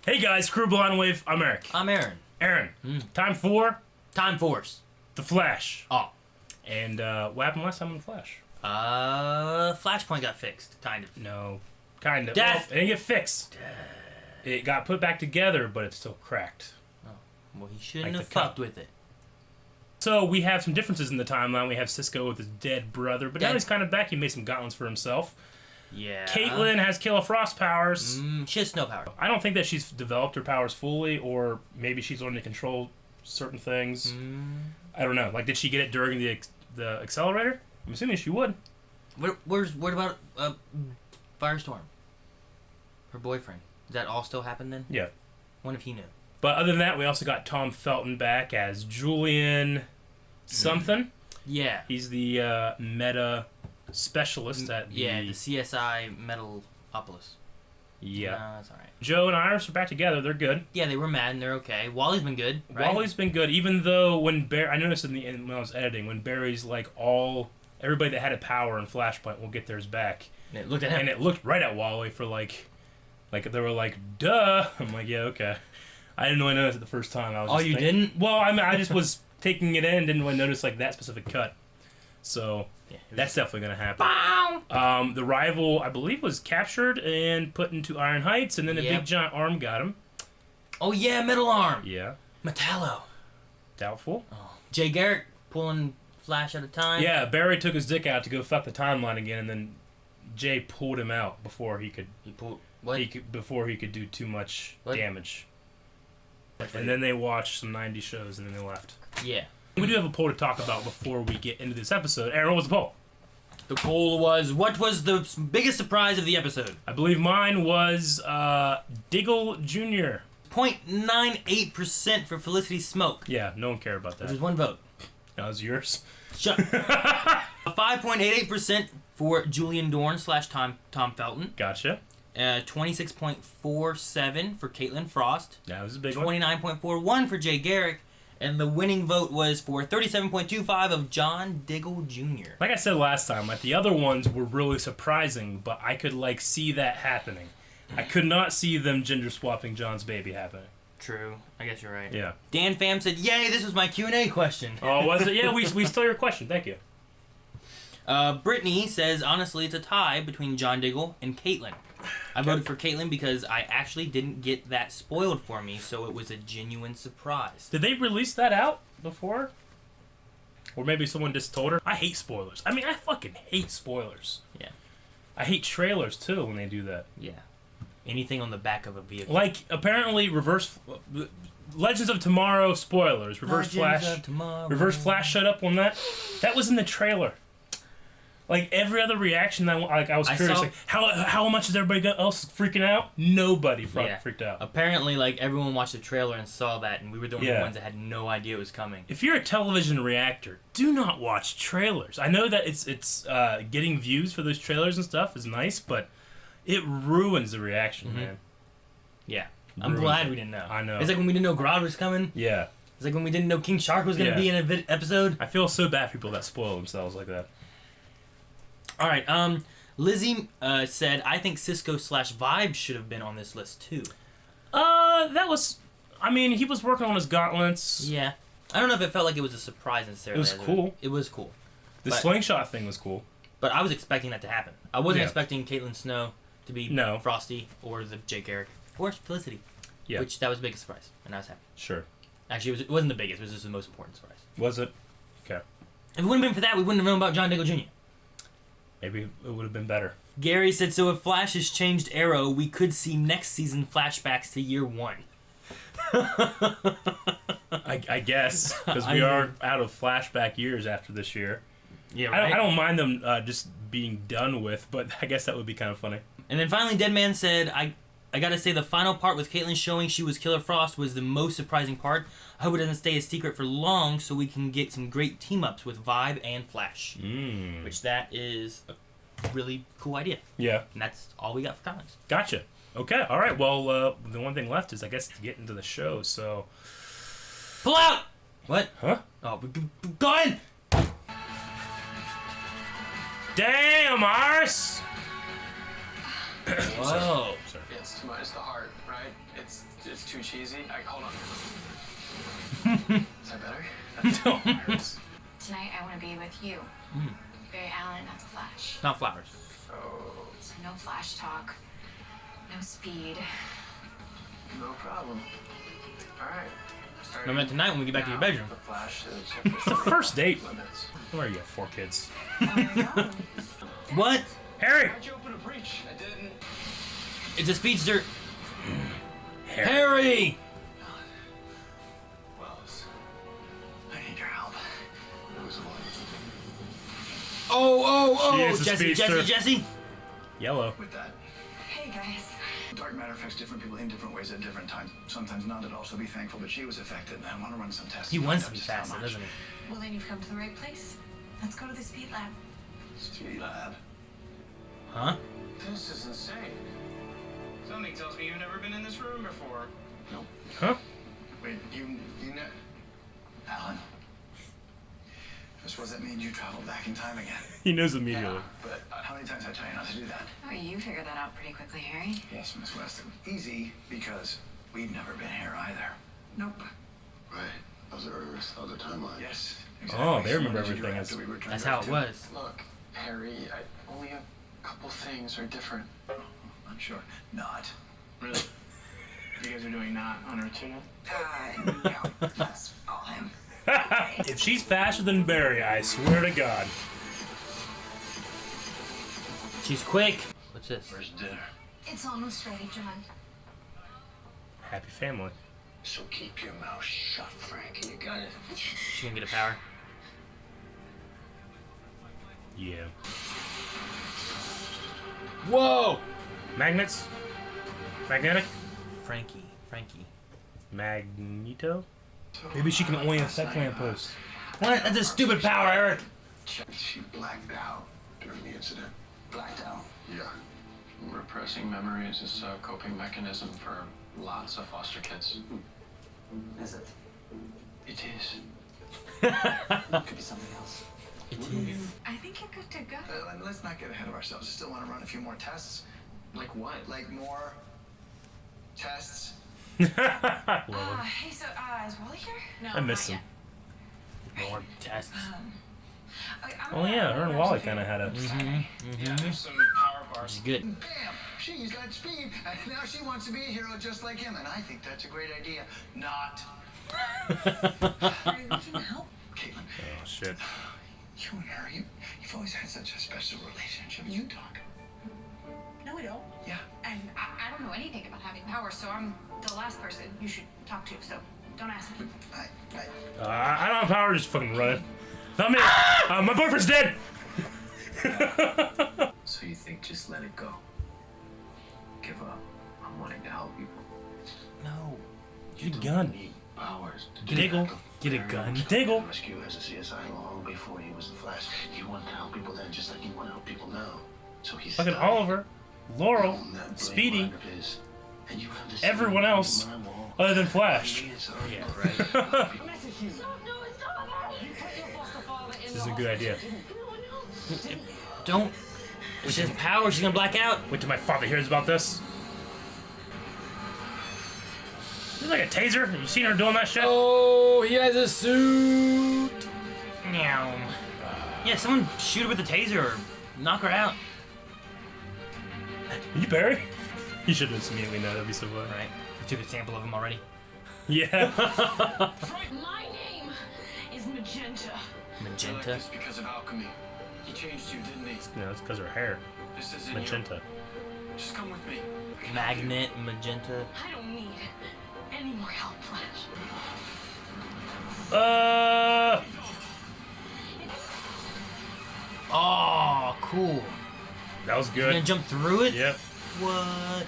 Hey guys, Crew Blonde Wave. I'm Eric. I'm Aaron. Aaron. Time for Time Force. The Flash. Oh. And what happened last time on The Flash? Flashpoint got fixed, kind of. No, kind of. Death. Well, it didn't get fixed. It got put back together, but it's still cracked. Oh. Well, he shouldn't Like have the cup. fucked with it. So we have some differences in the timeline. We have Cisco with his dead brother, but now Dead. he's kind of back. He made some gauntlets for himself. Yeah. Caitlin has Killer Frost powers. She has snow power. I don't think that she's developed her powers fully, or maybe she's learning to control certain things. I don't know. Like, did she get it during the accelerator? I'm assuming she would. What about Firestorm? Her boyfriend. Does that all still happen then? Yeah. What if he knew? But other than that, we also got Tom Felton back as Julian something. Yeah. He's the meta specialist at the... Yeah, the CSI Metalopolis. Yeah. No, that's alright. Joe and Iris are back together. They're good. Yeah, they were mad and they're okay. Wally's been good, right? Wally's been good, even though when I noticed in the end when I was editing, when Barry's like everybody that had a power in Flashpoint will get theirs back. And it looked at him. And it looked right at Wally for like they were like, duh. I'm like, yeah, okay. I didn't really notice it the first time. I was just thinking, didn't? Well, I mean, I just was taking it in, didn't really notice like that specific cut. So Yeah, that's definitely gonna happen. The rival, I believe, was captured and put into Iron Heights, and then a big giant arm got him. Oh yeah, Metal Arm. Yeah. Metallo. Doubtful. Oh. Jay Garrick pulling Flash at a time. Yeah, Barry took his dick out to go fuck the timeline again, and then Jay pulled him out before he could. He pulled what? Before he could do too much damage. That's And then they watched some 90s shows, and then they left. Yeah. We do have a poll to talk about before we get into this episode. Aaron, what was the poll? The poll was, what was the biggest surprise of the episode? I believe mine was Diggle Jr. 0.98% for Felicity Smoke. Yeah, no one cared about that. Which is one vote. That was yours? Shut 5.88% for Julian Dorn / Tom Felton. Gotcha. 26.47 for Caitlin Frost. That was a big one. 29.41 for Jay Garrick. And the winning vote was for 37.25 of John Diggle Jr. Like I said last time, like the other ones were really surprising, but I could like see that happening. I could not see them gender swapping John's baby happening. True. I guess you're right. Yeah. Dan Pham said, yay, this was my Q&A question. Oh, was it? Yeah, we stole your question. Thank you. Brittany says, honestly, it's a tie between John Diggle and Caitlin. I voted for Caitlin because I actually didn't get that spoiled for me, so it was a genuine surprise. Did they release that out before? Or maybe someone just told her? I hate spoilers. I mean, I fucking hate spoilers. Yeah. I hate trailers, too, when they do that. Yeah. Anything on the back of a vehicle. Like, apparently, Legends of Tomorrow spoilers. Reverse Flash showed up on that. That was in the trailer. Like, every other reaction, I was curious, like, how much is everybody else freaking out? Nobody freaked out. Apparently, like, everyone watched the trailer and saw that, and we were the only ones that had no idea it was coming. If you're a television reactor, do not watch trailers. I know that it's getting views for those trailers and stuff is nice, but it ruins the reaction, man. Yeah. I'm glad we didn't know. I know. It's like when we didn't know Grodd was coming. Yeah. It's like when we didn't know King Shark was going to be in an episode. I feel so bad for people that spoil themselves like that. All right, Lizzie said, I think Cisco / Vibe should have been on this list, too. That was... I mean, he was working on his gauntlets. Yeah. I don't know if it felt like it was a surprise necessarily. It was cool. It was cool. The slingshot thing was cool. But I was expecting that to happen. I wasn't expecting Caitlin Snow to be Frosty or the Jake Garrick or Felicity. Yeah. Which, that was the biggest surprise, and I was happy. Sure. Actually, it wasn't the biggest. It was just the most important surprise. Was it? Okay. If it wouldn't have been for that, we wouldn't have known about John Diggle Jr. Maybe it would have been better. Gary said, so if Flash has changed Arrow, we could see next season flashbacks to year 1. I guess, because we are out of flashback years after this year. Yeah, right? I don't mind them just being done with, but I guess that would be kind of funny. And then finally, Deadman said, I gotta say the final part with Caitlin showing she was Killer Frost was the most surprising part. I hope it doesn't stay a secret for long so we can get some great team-ups with Vibe and Flash. Which that is a really cool idea. Yeah. And that's all we got for comments. Gotcha. Okay, all right. Well, the one thing left is, I guess, to get into the show, so... Pull out! What? Huh? Oh, go in! Damn, Iris! Whoa. Sorry. Yes, minus the heart, right? It's too cheesy. Hold on. Is that better? No. Tonight I want to be with you. Barry Allen, not the Flash. Not flowers. Oh, So no Flash talk, no speed. no problem. All right. No, man, tonight when we get back to your bedroom. The Flash is It's the first date. limits. Where you got 4 kids? What? Harry! Why'd you open a breach? I didn't. It's a speedster. Harry! Harry! Wells, I need your help. It was a one. Oh, She is a Jesse, speedster. Jesse. Yellow. With that, Hey guys. dark matter affects different people in different ways at different times. Sometimes not at all, so be thankful. But she was affected, and I want to run some tests. He to wants find to be out just how faster, much. doesn't he? Well then you've come to the right place. Let's go to the speed lab. Speed lab. Huh? This is insane. Something tells me you've never been in this room before. Nope. Huh? Wait, you know, Alan. I suppose that means you traveled back in time again. He knows immediately. But how many times I tell you not to do that? Oh, you figured that out pretty quickly, Harry. Yes, Miss Weston. Easy, because we've never been here either. Nope. Right. Other timeline. Yes. Oh, they So remember what did you do everything. after we returned That's Earth how it two? was. Look, Harry, only a couple things are different. I'm sure. Not. Really? You guys are doing not on Earth 2 now? No, that's all him. If she's faster than Barry, I swear to God. She's quick. What's this? Where's dinner? It's almost ready, John. Happy family. So keep your mouth shut, Frankie. You got it. She gonna get a power. Yeah. Whoa! Magnets? Magnetic? Frankie. Magneto? Maybe she can only affect lampposts. What? That's a stupid power, Eric. She blacked out during the incident. Blacked out. Yeah. Repressing memories is a coping mechanism for lots of foster kids. Is it? It is. Could be something else. It is. I think you're good to go. Let's not get ahead of ourselves. Still want to run a few more tests? Like what? Like more tests? Love him. Hey, so, is Wally here? No, I miss not him. More tests. yet. Okay, I'm Oh gonna- yeah, her and Wally kind of had a... Yeah, there's some power bars. She's good. Bam! She's got speed, and now she wants to be a hero just like him, and I think that's a great idea. Not. Harry, we can help. Caitlin, Oh shit. you and her, you've always had such a special relationship. You talk. No, we don't. Yeah. And I don't know anything about having power, so I'm the last person you should talk to, so don't ask me. I don't have power, just fucking run it. Not me! My boyfriend's dead! So you think just let it go? Give up on wanting to help people? No. Get a gun. Need powers to Diggle. tackle. Get a gun. Diggle. Rescue as a CSI long before he was the Flash. He wanted to help people then, just like he want to help people now. So he's Fucking Oliver. Laurel. Speedy. And you have to Everyone else. Other than Flash. Yeah, right. This is a good idea. Don't. With his power, she's gonna black out. Wait till my father hears about this. This is like a taser. Have you seen her doing that shit? Oh, he has a suit. Meow. Yeah, someone shoot her with a taser or knock her out. Are you Barry? You should have immediately know. That'd be so funny. Right. You took a sample of him already. Yeah. My name is Magenta. Magenta. It's because of Alchemy. He changed you, didn't he? No, it's because of her hair. This isn't Magenta. you. Just come with me. Magnet. Magenta. I don't need any more help, Flash. Oh, cool. That was You gonna good. jump through it? Yep. What?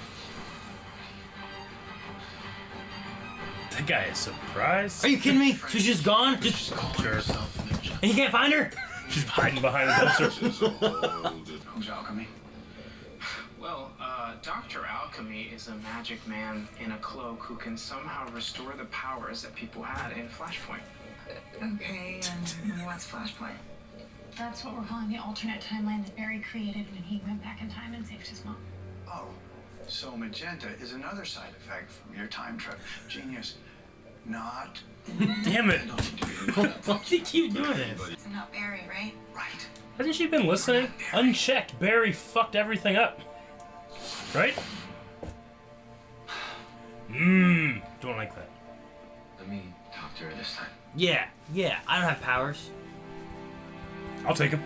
That guy is surprised. Are you kidding me? She's just gone? Just Sure. and you can't find her? She's hiding behind the dumpster. Who's Alchemy? Well, Dr. Alchemy is a magic man in a cloak who can somehow restore the powers that people had in Flashpoint. Okay, and what's Flashpoint? That's what we're calling the alternate timeline that Barry created when he went back in time and saved his mom. Oh. So Magenta is another side effect from your time trip. Genius. Not. Damn it. Why do you keep doing this? It's not Barry, right? Right. Hasn't she been listening? Unchecked, Barry fucked everything up. Right? Don't like that. Let me talk to her this time. Yeah, I don't have powers. I'll take him.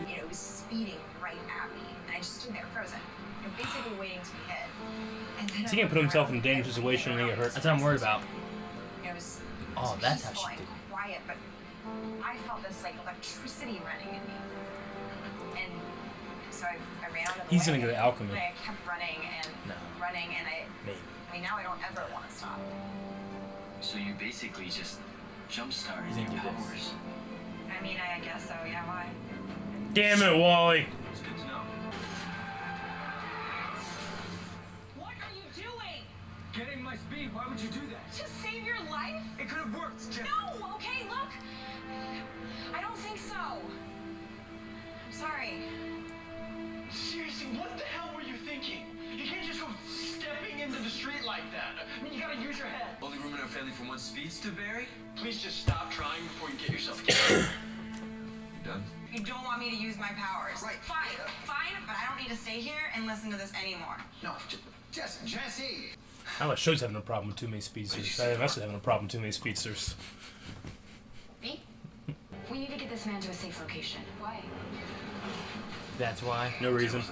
You know, it was speeding right at me, and I just stood there frozen, you know, basically waiting to be hit. And then Is he gonna put himself in a dangerous situation and get hurt? That's what I'm worried about. It was Oh, that's how peaceful she did and quiet, but I felt this like electricity running in me. And so I ran out of the He's way. gonna go to Alchemy. And I kept running and running, and Maybe. I mean, now I don't ever want to stop. So you basically just jump-started He's your gonna do this. powers. I mean, I guess so, yeah, why? Damn it, Wally. It's good to know. What are you doing? Getting my speed. Why would you do that? To save your life? It could have worked, Jeff. No, okay, look. I don't think so. I'm sorry. Seriously, what the hell were you thinking? You can't just go stepping into the street like that. I mean, you gotta use your head. Only room in our family for one speedster, Barry? Please just stop trying before you get yourself killed. You done? You don't want me to use my powers. Right. Fine, but I don't need to stay here and listen to this anymore. No, Jesse. I thought Show's having a problem with too many speedsters. I must have having a problem with too many speedsters. Me? We need to get this man to a safe location. Why? That's why. No reason.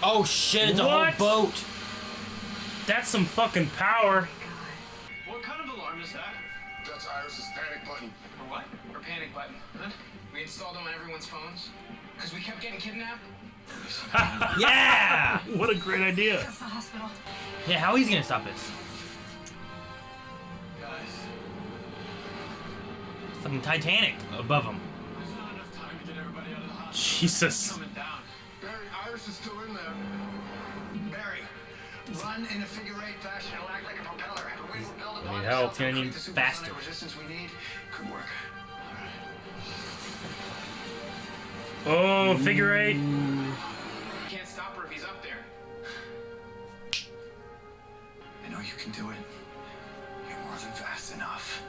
Oh shit, it's a What? whole boat. That's some fucking power. What kind of alarm is that? That's Iris's panic button. Or what? Or panic button, huh? We installed them on everyone's phones? Because we kept getting kidnapped? Yeah! What a great idea. That's the hospital. Yeah, how he's gonna stop this? Guys, Fucking Titanic above him. there's not enough time to get everybody out of the hospital. Jesus. Coming down. Barry, Iris is still in there. Barry, run in a figure-8 fashion. It'll act like a propeller. We will build I upon need it. help. It's gonna need Create the supersonic faster. resistance we need. Could work. Oh, figure 8. Can't stop her if he's up there. I know you can do it. You're more than fast enough.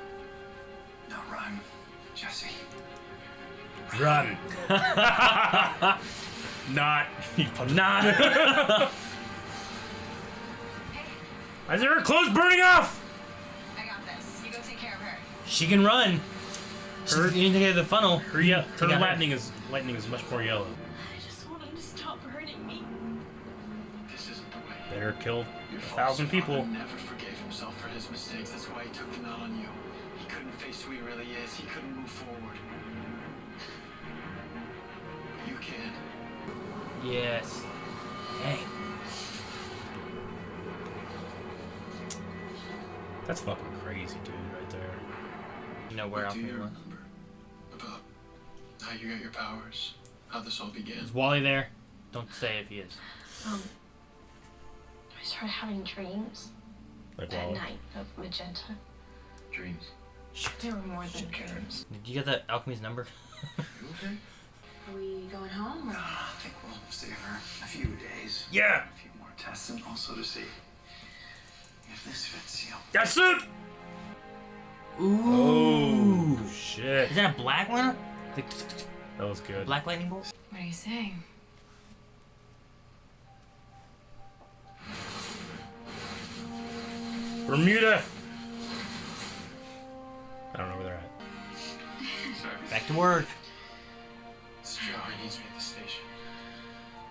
Now run, Jesse. Run. Not. Nah. Why is her clothes burning off? I got this. You go take care of her. She can run. Her- You need to get the funnel. Her, her Take out lightning is much more yellow. I just want him to stop hurting me. This isn't the way. Better kill Your 1,000 father people. never forgave himself for his mistakes. That's why he took them out on you. He couldn't face who he really is. He couldn't move forward. You can. Yes. Dang. That's fucking crazy, dude, right there. You know where What do Alchemy you was? remember about how you got your powers? How this all began? Is Wally there? Don't say if he is. I started having dreams Like that Wally. night of Magenta. Dreams. They were more than dreams. Did you get that Alchemy's number? You okay? Are we going home? Or? I think we'll stay for a few days. Yeah. A few more tests, and also to see if this fits you. Got suit. Ooh. Oh shit. Is that a black one? The That was good. black lightning bolt? What are you saying? Bermuda. I don't know where they're at. Sorry. Back to work. Joey needs me at the station.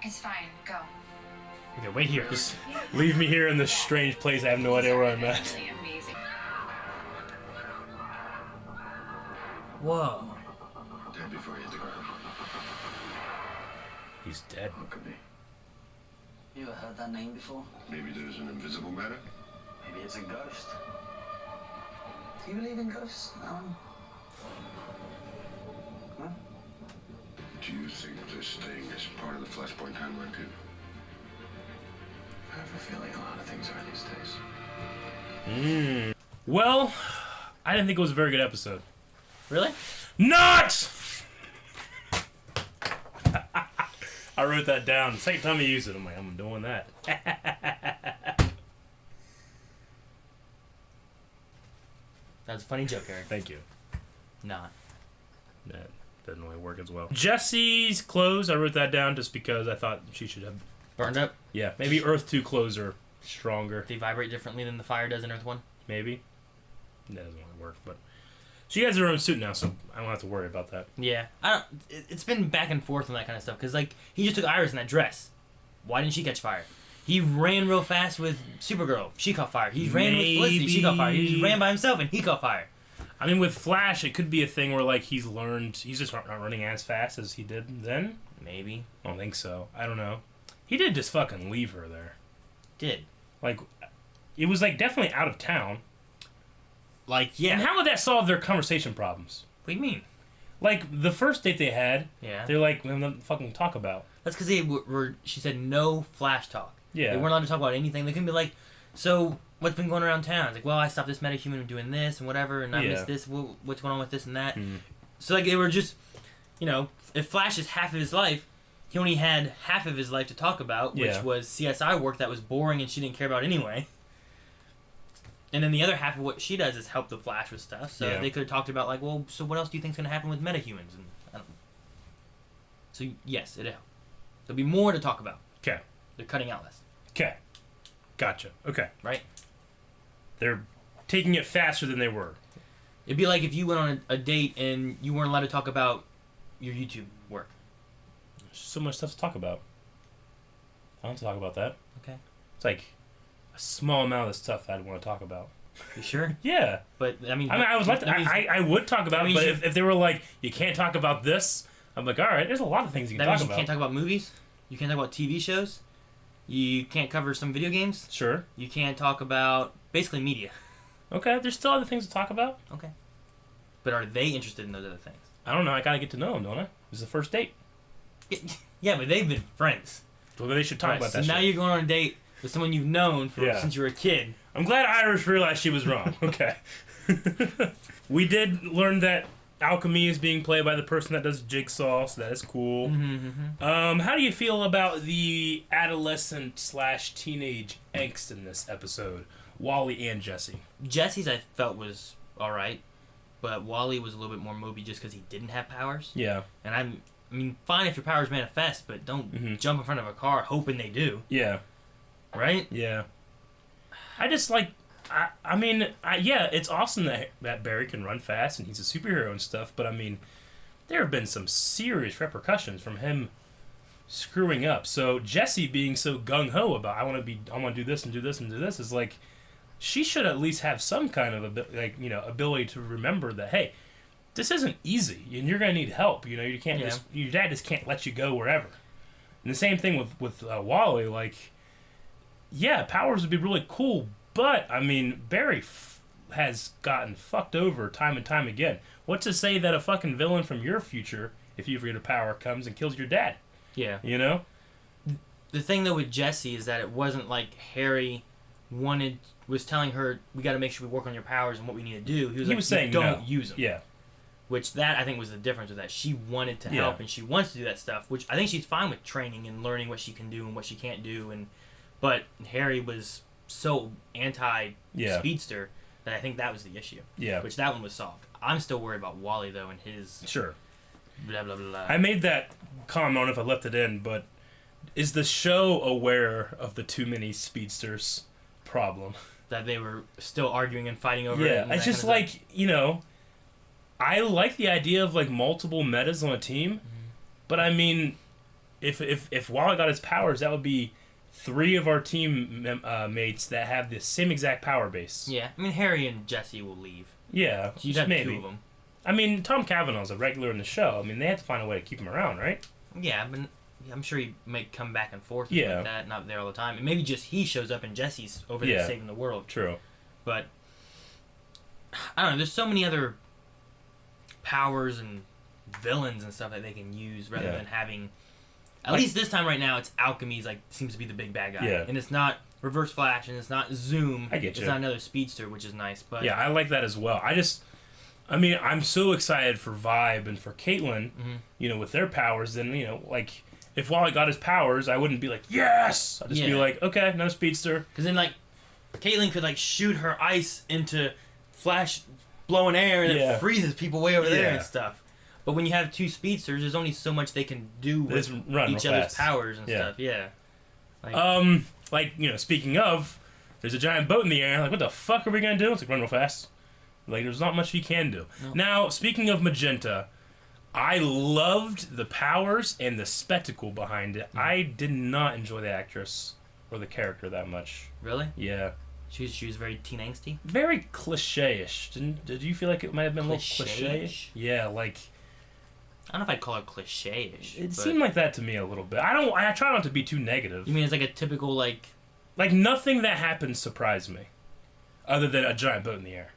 It's fine. Go. Okay, wait here. Just leave me here in this strange place. I have no idea where I'm at. Really amazing. Whoa. Dead before he hit the ground. He's dead. What could be? You ever heard that name before? Maybe there's an invisible matter? Maybe it's a ghost. Do you believe in ghosts? No. Huh? Do you think this thing is part of the Flashpoint timeline too? I have a feeling a lot of things are these days. Well, I didn't think it was a very good episode. Really? Not! I wrote that down. The second time I used it, I'm like, I'm doing that. That's a funny joke, Eric. Thank you. Nah. That doesn't really work as well. Jesse's clothes, I wrote that down just because I thought she should have... Burned up? Yeah, maybe Earth 2 clothes are stronger. They vibrate differently than the fire does in Earth 1? Maybe. That doesn't really work, but... She has her own suit now, so I don't have to worry about that. Yeah. It's been back and forth on that kind of stuff, because, like, he just took Iris in that dress. Why didn't she catch fire? He ran real fast with Supergirl. She caught fire. He ran with Felicity. She caught fire. He just ran by himself, and he caught fire. I mean, with Flash, it could be a thing where, like, he's just not running as fast as he did then. Maybe. I don't think so. I don't know. He did just fucking leave her there. Did. Like, it was, like, definitely out of town. Like, yeah. And how would that solve their conversation problems? What do you mean? Like, the first date they had, Yeah. they're like, we have nothing to fucking talk about. That's because they were, she said no Flash talk. Yeah. They weren't allowed to talk about anything. They couldn't be like, so, what's been going around town? It's like, well, I stopped this metahuman from doing this and whatever, and I missed this. What's going on with this and that? Mm. So, like, they were just, you know, if Flash is half of his life, he only had half of his life to talk about, which was CSI work that was boring and she didn't care about anyway. And then the other half of what she does is help the Flash with stuff. So they could have talked about, like, well, so what else do you think's going to happen with metahumans? And I don't... So, yes, it'll help. There'll be more to talk about. Okay. They're cutting out less. Okay. Gotcha. Okay. Right? They're taking it faster than they were. It'd be like if you went on a date and you weren't allowed to talk about your YouTube work. There's so much stuff to talk about. I don't want to talk about that. Okay. It's like a small amount of stuff that I'd want to talk about. You sure? Yeah. But, I mean... I would like to, I would talk about it, but if they were like, you can't talk about this, I'm like, all right, there's a lot of things you can talk about. That means you can't talk about movies? You can't talk about TV shows? You can't cover some video games? Sure. You can't talk about basically media. Okay, there's still other things to talk about. Okay. But are they interested in those other things? I don't know. I gotta get to know them, don't I? This is the first date. Yeah, but they've been friends. Well, they should talk about that So now shit. you're going on a date with someone you've known since you were a kid. I'm glad Iris realized she was wrong. Okay. We did learn that Alchemy is being played by the person that does Jigsaw, so that is cool. How do you feel about the adolescent/teenage angst in this episode? Wally and Jesse. Jesse's I felt was alright, but Wally was a little bit more mopey just because he didn't have powers. Yeah. And I mean, fine if your powers manifest, but don't jump in front of a car hoping they do. Yeah. Right? Yeah. I just like... I mean, it's awesome that Barry can run fast and he's a superhero and stuff, but I mean, there have been some serious repercussions from him screwing up. So Jesse being so gung-ho about I want to do this and do this and do this is like, she should at least have some kind of ability to remember that, hey, this isn't easy and you're gonna need help. You can't your dad just can't let you go wherever. And the same thing with Wally. Like, yeah, powers would be really cool. But, I mean, Barry has gotten fucked over time and time again. What's to say that a fucking villain from your future, if you forget a power, comes and kills your dad? Yeah. You know? The thing, though, with Jesse is that it wasn't like Harry was telling her, we got to make sure we work on your powers and what we need to do. He was saying, don't use them. Yeah. Which that, I think, was the difference with that. She wanted to help and she wants to do that stuff, which I think she's fine with training and learning what she can do and what she can't do. But Harry was... so anti-speedster that I think that was the issue. Yeah. Which that one was solved. I'm still worried about Wally, though, and his... Sure. Blah, blah, blah. I made that comment, I don't know if I left it in, but is the show aware of the too many speedsters problem? That they were still arguing and fighting over it? Yeah, it's just like, I like the idea of, like, multiple metas on a team, but I mean, if Wally got his powers, that would be... 3 of our team mates that have the same exact power base. Yeah, I mean, Harry and Jesse will leave. Yeah, so you'd have maybe. 2 of them. I mean, Tom Cavanaugh's a regular in the show. I mean, they have to find a way to keep him around, right? Yeah, but I'm sure he might come back and forth like that, not there all the time. And maybe just he shows up and Jesse's over there saving the world. True. But, I don't know, there's so many other powers and villains and stuff that they can use rather than having... At least this time right now, it's Alchemy's seems to be the big bad guy. Yeah. And it's not Reverse Flash, and it's not Zoom. I get you. It's not another speedster, which is nice. But yeah, I like that as well. I'm so excited for Vibe and for Caitlin, with their powers. And, if Wally got his powers, I wouldn't be like, yes! I'd just be like, okay, no speedster. Because then, like, Caitlyn could, like, shoot her ice into Flash blowing air and it freezes people way over there and stuff. But when you have two speedsters, there's only so much they can do with each other's powers and stuff. Yeah. Like, you know, speaking of, there's a giant boat in the air. Like, what the fuck are we gonna do? It's like, run real fast. Like, there's not much you can do. No. Now, speaking of Magenta, I loved the powers and the spectacle behind it. I did not enjoy the actress or the character that much. Really? Yeah. She was very teen angsty? Very cliche-ish. Did you feel like it might have been a little cliche-ish? Yeah, like... I don't know if I'd call her cliche-ish. It seemed like that to me a little bit. I try not to be too negative. You mean it's like a typical, like... Like, nothing that happened surprised me. Other than a giant boat in the air.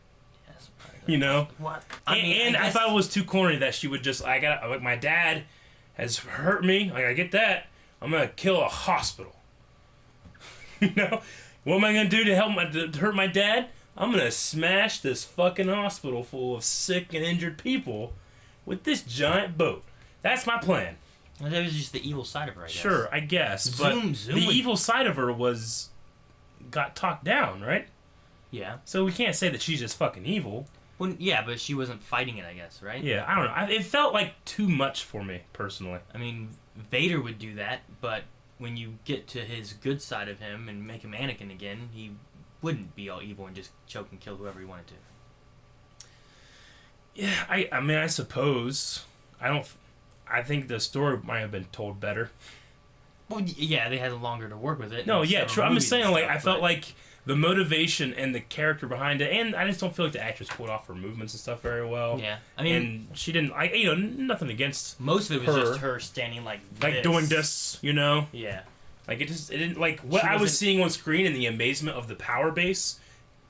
You know? What? I thought it was too corny that she would just, like, my dad has hurt me. Like, I get that. I'm gonna kill a hospital. You know? What am I gonna do to hurt my dad? I'm gonna smash this fucking hospital full of sick and injured people with this giant boat. That's my plan. Well, that was just the evil side of her, I guess. Sure, I guess. But the evil side of her got talked down, right? Yeah. So we can't say that she's just fucking evil. Well, yeah, but she wasn't fighting it, I guess, right? Yeah, I don't know. It felt like too much for me, personally. I mean, Vader would do that, but when you get to his good side of him and make him Anakin again, he wouldn't be all evil and just choke and kill whoever he wanted to. Yeah, I mean, I suppose. I think the story might have been told better. Well, yeah, they had longer to work with it. No, yeah, true. I'm just saying, like, I felt like the motivation and the character behind it, and I just don't feel like the actress pulled off her movements and stuff very well. Yeah, I mean, and she didn't, nothing against most of it was just her standing like doing this, you know? Yeah, like it didn't like what I was seeing on screen and the amazement of the power base.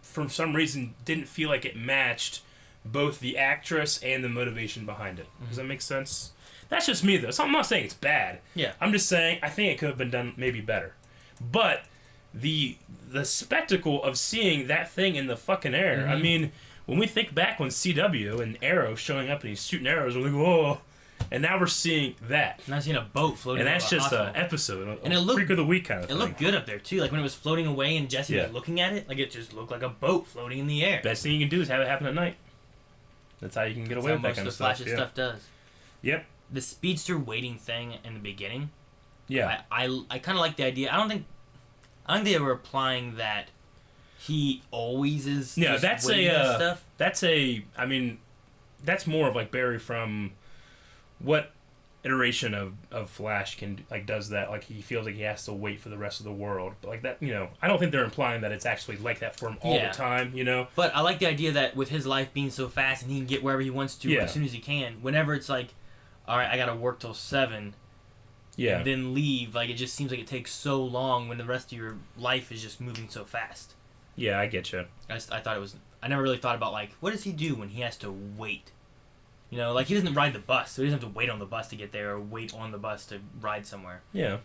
For some reason, didn't feel like it matched both the actress and the motivation behind it. Does that make sense? That's just me, though. So I'm not saying it's bad. Yeah, I'm just saying I think it could have been done maybe better, but. The spectacle of seeing that thing in the fucking air. I mean, when we think back on CW and Arrow showing up and he's shooting arrows, we're like, whoa. And now we're seeing that. Now seeing a boat floating. And that's just an episode, and it looked, Freak of the Week kind of thing. It looked good up there too. Like when it was floating away and Jesse was looking at it, like it just looked like a boat floating in the air. Best thing you can do is have it happen at night. That's how you can get away with that kind of stuff. That's how most of the Flash's stuff does. Yep. The speedster waiting thing in the beginning. Yeah. I kind of like the idea. I don't think they were implying that he always is. Yeah, that's stuff. I mean, that's more of like Barry from what iteration of Flash does that. Like he feels like he has to wait for the rest of the world, but like that, you know. I don't think they're implying that it's actually like that for him all the time, you know. But I like the idea that with his life being so fast and he can get wherever he wants to as soon as he can. Whenever it's like, all right, I gotta work till 7. Yeah. And then leave. Like, it just seems like it takes so long when the rest of your life is just moving so fast. Yeah, I get you. I thought it was... I never really thought about, like, what does he do when he has to wait? You know, like, he doesn't ride the bus, so he doesn't have to wait on the bus to get there or wait on the bus to ride somewhere. Yeah.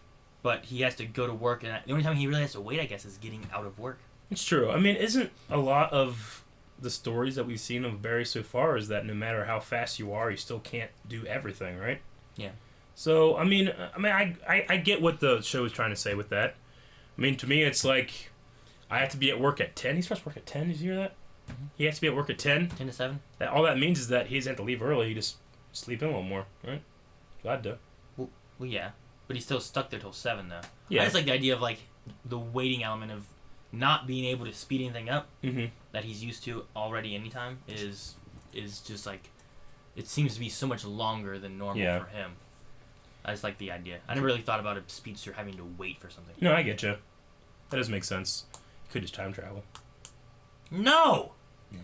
But he has to go to work, and the only time he really has to wait, I guess, is getting out of work. It's true. I mean, isn't a lot of the stories that we've seen of Barry so far is that no matter how fast you are, you still can't do everything, right? Yeah. So, I get what the show is trying to say with that. I mean, to me, it's like, I have to be at work at 10. He's supposed to work at 10, did you hear that? Mm-hmm. He has to be at work at 10. 10 to 7. All that means is that he doesn't have to leave early, he just sleep in a little more, right? That's what I'd do. Well, yeah. But he's still stuck there till 7, though. Yeah. I just like the idea of, like, the waiting element of not being able to speed anything up that he's used to already anytime is just, like, it seems to be so much longer than normal for him. I just like the idea. I never really thought about a speedster having to wait for something. No, I get you. That does make sense. You could just time travel. No! Yeah.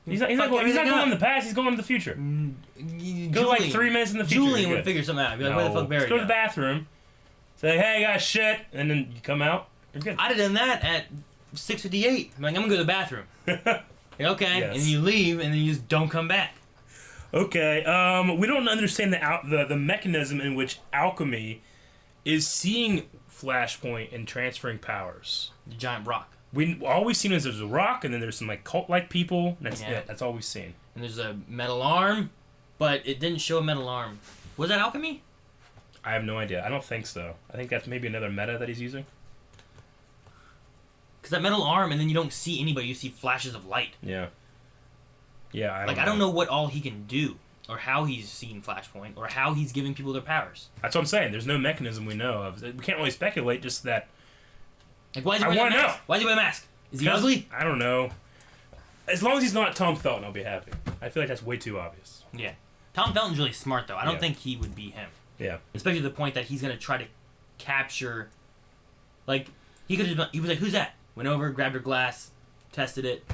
He's not going in the past, he's going in the future. Go like 3 minutes in the future. Julian would figure something out. Be like, where the fuck Barry go to the bathroom. Say, hey, I got shit. And then you come out. You're good. I'd have done that at 6:58. I'm like, I'm going to go to the bathroom. Okay. Yes. And you leave, and then you just don't come back. Okay, we don't understand the mechanism in which Alchemy is seeing Flashpoint and transferring powers. The giant rock. All we've seen is there's a rock, and then there's some like cult-like people. And that's it. That's all we've seen. And there's a metal arm, but it didn't show a metal arm. Was that Alchemy? I have no idea. I don't think so. I think that's maybe another meta that he's using. Because that metal arm, and then you don't see anybody. You see flashes of light. Yeah. Yeah, I don't know what all he can do, or how he's seeing Flashpoint, or how he's giving people their powers. That's what I'm saying. There's no mechanism we know of. We can't really speculate, just that... Like, why is he wearing a mask? Why is he wearing a mask? Is he ugly? I don't know. As long as he's not Tom Felton, I'll be happy. I feel like that's way too obvious. Yeah. Tom Felton's really smart, though. I don't think he would be him. Yeah. Especially to the point that he's going to try to capture... Like, he could have... He was like, who's that? Went over, grabbed her glass, tested it.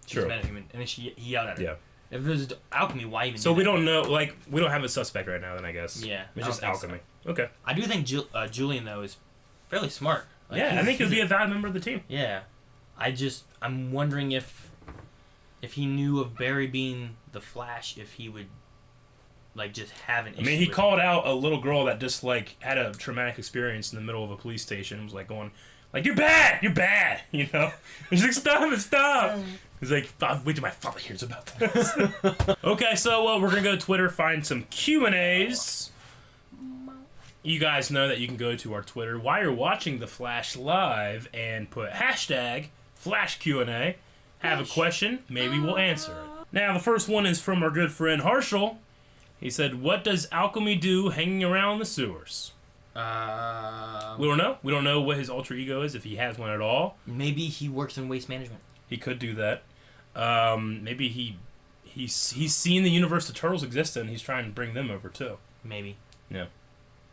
She's a metahuman. And then he yelled at her. Yeah. If it was Alchemy, why even So we don't know, like, we don't have a suspect right now, then, I guess. Yeah. It's just Alchemy. So. Okay. I do think Julian, though, is fairly smart. Like, yeah, I think he'll be a valid member of the team. Yeah. I'm wondering if he knew of Barry being the Flash, if he would, like, just have an issue. I mean, he called out a little girl that just, like, had a traumatic experience in the middle of a police station and was, like, going, like, you're bad, you know? And she's like, stop. He's like, wait till my father hears about this. Okay, so we're going to go to Twitter, find some Q&As. You guys know that you can go to our Twitter while you're watching The Flash live and put hashtag Flash Q&A. Have a question, maybe we'll answer it. Now, the first one is from our good friend Harshal. He said, what does Alchemy do hanging around the sewers? We don't know. We don't know what his alter ego is, if he has one at all. Maybe he works in waste management. He could do that. Maybe he's seen the universe the turtles exist in, and he's trying to bring them over too. Maybe. Yeah.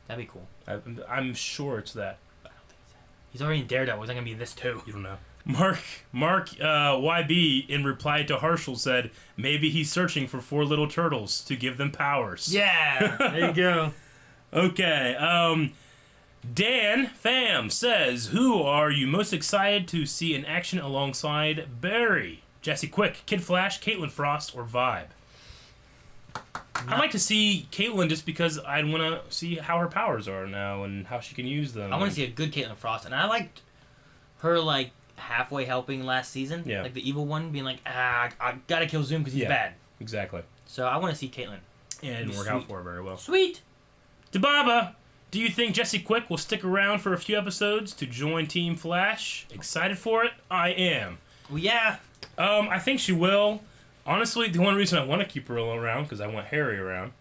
That'd be cool. I'm sure it's that. I don't think so. He's already in Daredevil. Is that going to be this too? You don't know. Mark YB, in reply to Harshal, said, maybe he's searching for 4 little turtles to give them powers. Yeah! There you go. Okay. Dan Pham says, who are you most excited to see in action alongside Barry? Jesse Quick, Kid Flash, Caitlin Frost, or Vibe? I'd like to see Caitlin just because I'd want to see how her powers are now and how she can use them. I want to see a good Caitlin Frost, and I liked her, like, halfway helping last season. Yeah. Like the evil one being like, I gotta kill Zoom because he's bad. Exactly. So I want to see Caitlin. And it didn't work out for her very well. Sweet. Dababa, do you think Jesse Quick will stick around for a few episodes to join Team Flash? Excited for it? I am. Well, yeah. I think she will. Honestly, the one reason I want to keep her around because I want Harry around.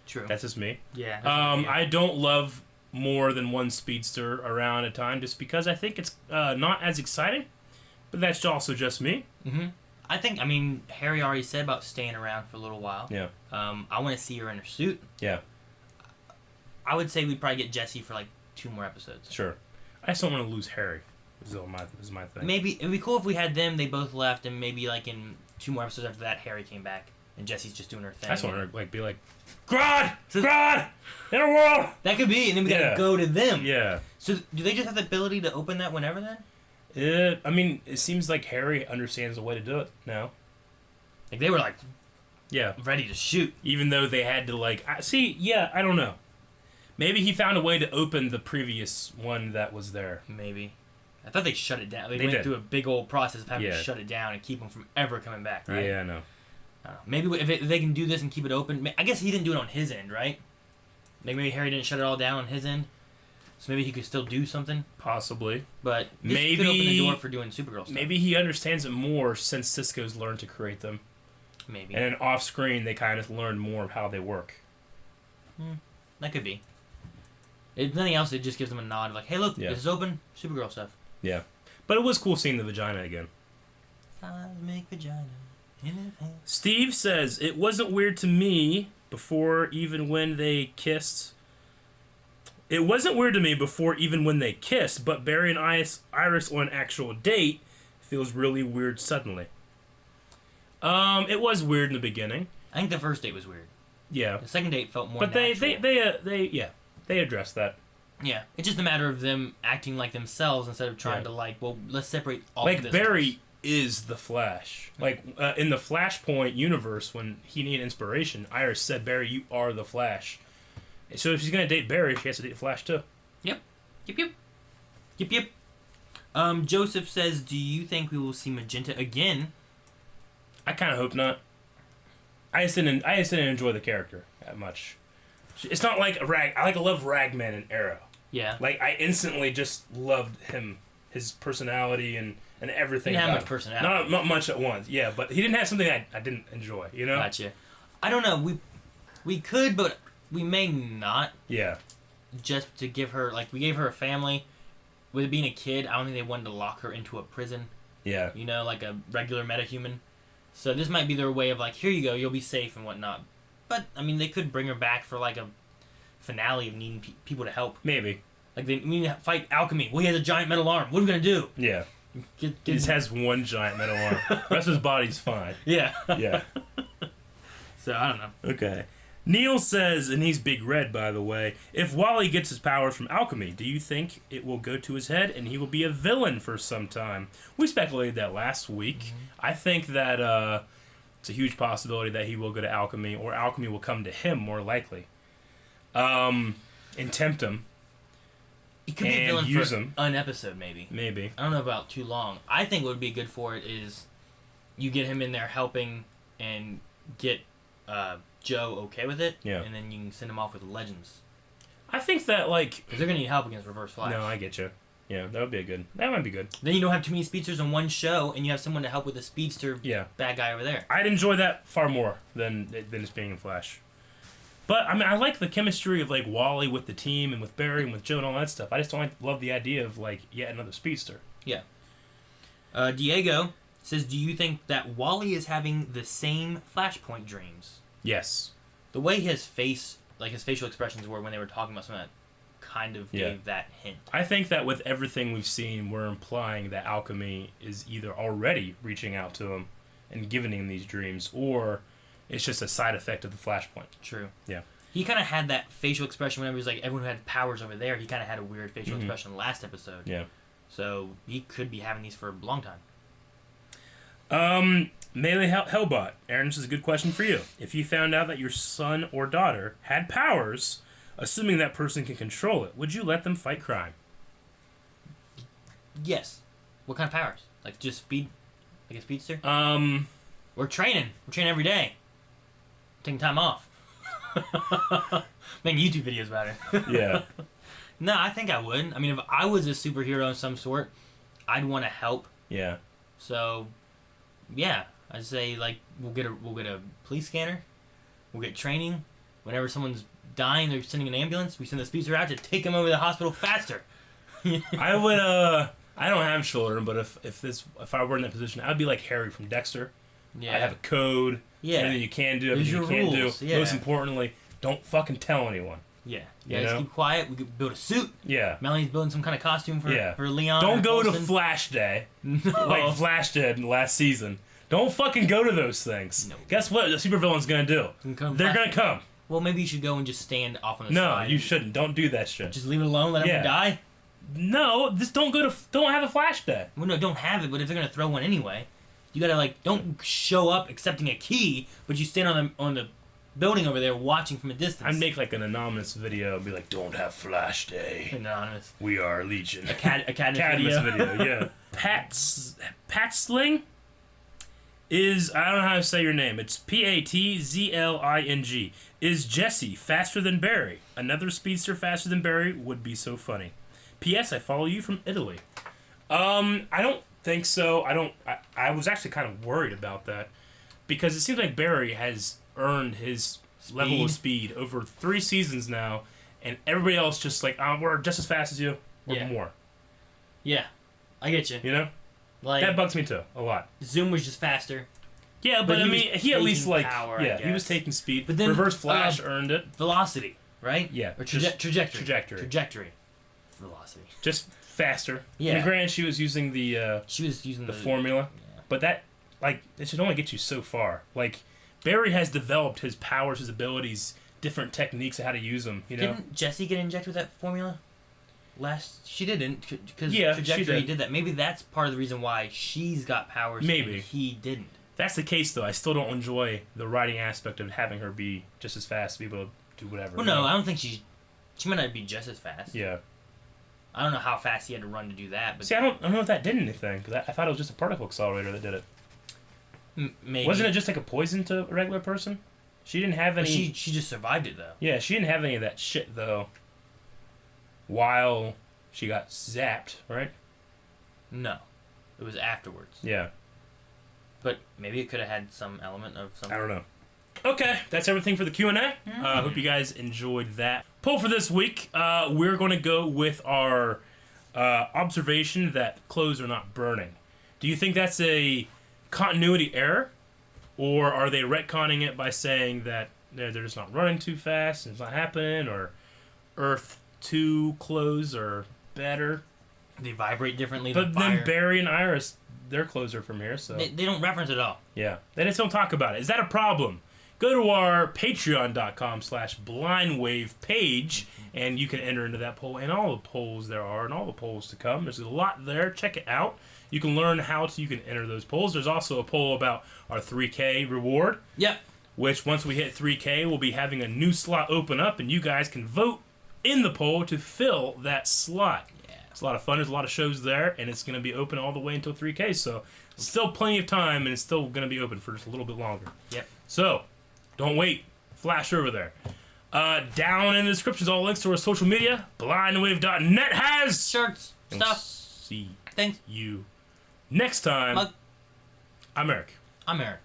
True. That's just me. Yeah. I don't love more than one speedster around at a time just because I think it's not as exciting. But that's also just me. Mm-hmm. I mean, Harry already said about staying around for a little while. Yeah. I want to see her in her suit. Yeah. I would say we'd probably get Jesse for like 2 more episodes. Sure. I just don't want to lose Harry. Is my thing. Maybe it'd be cool if we had them. They both left, and maybe like in 2 more episodes after that, Harry came back, and Jesse's just doing her thing. I just want her to like be like, Grodd, inner world. That could be, and then we gotta go to them. Yeah. So do they just have the ability to open that whenever then? I mean, it seems like Harry understands the way to do it now. Like they were like, yeah, ready to shoot, even though they had to like see. Yeah, I don't know. Maybe he found a way to open the previous one that was there. Maybe. I thought they shut it down. They went did. through a big old process of having to shut it down and keep them from ever coming back, right? Yeah, I know. Maybe if they can do this and keep it open. I guess he didn't do it on his end, right? Maybe Harry didn't shut it all down on his end. So maybe he could still do something. Possibly. But this could open the door for doing Supergirl stuff. Maybe he understands it more since Cisco's learned to create them. Maybe. And then off screen, they kind of learn more of how they work. That could be. If nothing else, it just gives them a nod like, hey, look, this is open. Supergirl stuff. Yeah. But it was cool seeing the vagina again. Cosmic vagina. Steve says, it wasn't weird to me before even when they kissed. It wasn't weird to me before even when they kissed, but Barry and Iris on an actual date feels really weird suddenly. It was weird in the beginning. I think the first date was weird. Yeah. The second date felt more natural. But they addressed that. Yeah. It's just a matter of them acting like themselves instead of trying to like, well, let's separate all like of this. Barry is the Flash. Like in the Flashpoint universe, when he needed inspiration, Iris said, Barry, you are the Flash. So if she's going to date Barry, she has to date Flash too. Yep. Joseph says, do you think we will see Magenta again? I kind of hope not. I just didn't enjoy the character that much. It's not like I love Ragman and Arrow. Yeah. Like, I instantly just loved him, his personality and everything. He didn't have about much personality. Not much at once, yeah, but he didn't have something I didn't enjoy, you know? Gotcha. I don't know. We could, but we may not. Yeah. Just to give her, like, we gave her a family. With it being a kid, I don't think they wanted to lock her into a prison. Yeah. You know, like a regular metahuman. So this might be their way of, like, here you go, you'll be safe and whatnot. But, I mean, they could bring her back for, like, a finale of needing people to help. Maybe. Like, they need to fight Alchemy. Well, he has a giant metal arm. What are we going to do? Yeah. He just has one giant metal arm. The rest of his body's fine. Yeah. Yeah. So, I don't know. Okay. Neil says, and he's Big Red, by the way, if Wally gets his powers from alchemy, do you think it will go to his head and he will be a villain for some time? We speculated that last week. Mm-hmm. I think that it's a huge possibility that he will go to alchemy, or alchemy will come to him, more likely. And tempt him. He could be a villain for an episode, maybe. Maybe. I don't know about too long. I think what would be good for it is you get him in there helping and get Joe okay with it, and then you can send him off with the Legends. I think that, like... Because they're going to need help against Reverse Flash. No, I get you. Yeah, that would be that might be good. Then you don't have too many speedsters on one show, and you have someone to help with the speedster bad guy over there. I'd enjoy that far more than just being in Flash. But, I mean, I like the chemistry of, like, Wally with the team and with Barry and with Joe and all that stuff. I just don't love the idea of, like, yet another speedster. Yeah. Diego says, do you think that Wally is having the same Flashpoint dreams? Yes. The way his face, like his facial expressions were when they were talking about something, that kind of gave that hint. I think that with everything we've seen, we're implying that Alchemy is either already reaching out to him and giving him these dreams, or it's just a side effect of the Flashpoint. True. Yeah. He kind of had that facial expression whenever he was like, everyone who had powers over there, he kind of had a weird facial expression last episode. Yeah. So he could be having these for a long time. Melee Hellbot. Aaron, this is a good question for you. If you found out that your son or daughter had powers, assuming that person can control it, would you let them fight crime? Yes. What kind of powers? Like just speed? Like a speedster? We're training. We're training every day. Taking time off. Making YouTube videos about it. Yeah. No, I think I would. I mean, if I was a superhero of some sort, I'd want to help. Yeah. So, yeah, I'd say like we'll get a police scanner, we'll get training. Whenever someone's dying, they're sending an ambulance. We send the speedster out to take them over to the hospital faster. I would. I don't have children, but if I were in that position, I'd be like Harry from Dexter. Yeah. I'd have a code. Yeah. Everything you can do, everything you can't do. Yeah. Most importantly, don't fucking tell anyone. Yeah. Yeah. Just keep quiet. We could build a suit. Yeah. Melanie's building some kind of costume for Leon. Don't go Coulson. to Flash Day. No. Like Flash did in the last season. Don't fucking go to those things. No. Guess what the supervillain's gonna do? They're gonna come. Well, maybe you should go and just stand off on the No, side. you shouldn't. Don't do that shit. Just leave it alone. Let everyone die. No, just don't have a Flash Day. Well, no, don't have it. But if they're gonna throw one anyway, you gotta don't show up accepting a key, but you stand on the building over there watching from a distance. I'd make like an anonymous video and be like, "Don't have Flash Day. Anonymous. We are Legion." A Cadmus video. Yeah. Pat Sling is, I don't know how to say your name. It's Patzling. Is Jesse faster than Barry? Another speedster faster than Barry would be so funny. P.S. I follow you from Italy. I don't think so. I was actually kind of worried about that because it seems like Barry has earned his level of speed over 3 seasons now, and everybody else just like, we're just as fast as you, or more. Yeah, I get you. You know, like that bugs me too a lot. Zoom was just faster. Yeah, but I mean, he at least like power, he was taking speed. But then Reverse Flash earned it. Velocity, right? Yeah, or trajectory. Velocity. Just faster. Yeah. And granted, she was using the formula, but that it should only get you so far. Like Barry has developed his powers, his abilities, different techniques of how to use them. You know. Didn't Jessie get injected with that formula? She didn't, because Trajectory did that. Maybe that's part of the reason why she's got powers. Maybe and he didn't. If that's the case, though, I still don't enjoy the writing aspect of having her be just as fast, be able to do whatever. Well, no, I don't think she might not be just as fast. Yeah. I don't know how fast he had to run to do that. But see, I don't know if that did anything, because I thought it was just a particle accelerator that did it. Maybe. Wasn't it just like a poison to a regular person? She didn't have any. But she just survived it though. Yeah, she didn't have any of that shit though. While she got zapped, right? No, it was afterwards. Yeah. But maybe it could have had some element of something. I don't know. Okay, that's everything for the Q&A. Hope you guys enjoyed that. Poll for this week, we're going to go with our observation that clothes are not burning. Do you think that's a continuity error? Or are they retconning it by saying that they're just not running too fast and it's not happening? Or Earth 2 clothes are better? They vibrate differently But than fire. then Barry and Iris, their clothes are from here, so... They don't reference it at all. Yeah. They just don't talk about it. Is that a problem? Go to our patreon.com/blindwave page, and you can enter into that poll and all the polls there are and all the polls to come. There's a lot there. Check it out. You can learn you can enter those polls. There's also a poll about our 3K reward. Yep. Which, once we hit 3K, we'll be having a new slot open up, and you guys can vote in the poll to fill that slot. It's a lot of fun. There's a lot of shows there, and it's going to be open all the way until 3K. So, still plenty of time, and it's still going to be open for just a little bit longer. Yep. So, don't wait. Flash over there. Down in the description is all links to our social media. Blindwave.net has shirts, and stuff. See Thanks. you next time. I'm Eric. I'm Eric.